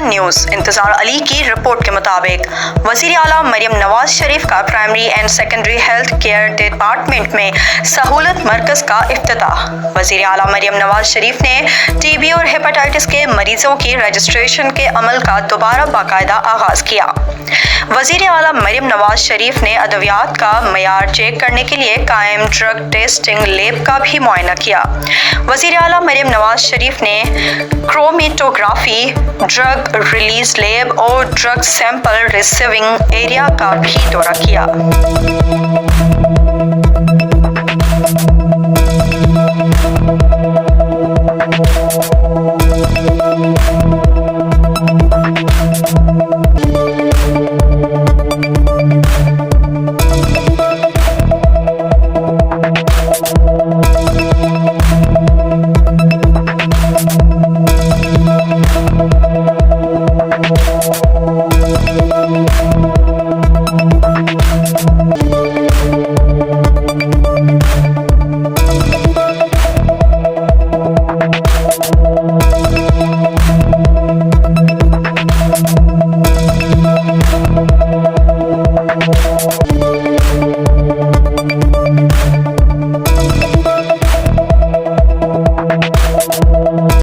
News इंतजार अली की report के मुताबिक वजीर आला मरियम नवाज शरीफ का primary and secondary health care department में सहूलत मरकज का इफ्तिताह। वजीर आला मरियम नवाज शरीफ ने टीबी और हेपेटाइटिस के मरीजों की रजिस्ट्रेशन के अमल का दोबारा बाकायदा आगाज किया। वजीर आला मरियम नवाज शरीफ ने अद्वियात का मयार चेक करने के लिए कायम ड्रग टेस्टिंग लैब का भी मुआयना किया। वजीर आला मरियम नवाज शरीफ ने क्रोमेटोग्राफी, ड्रग रिलीज लैब और ड्रग सैंपल रिसीविंग एरिया का भी दौरा किया।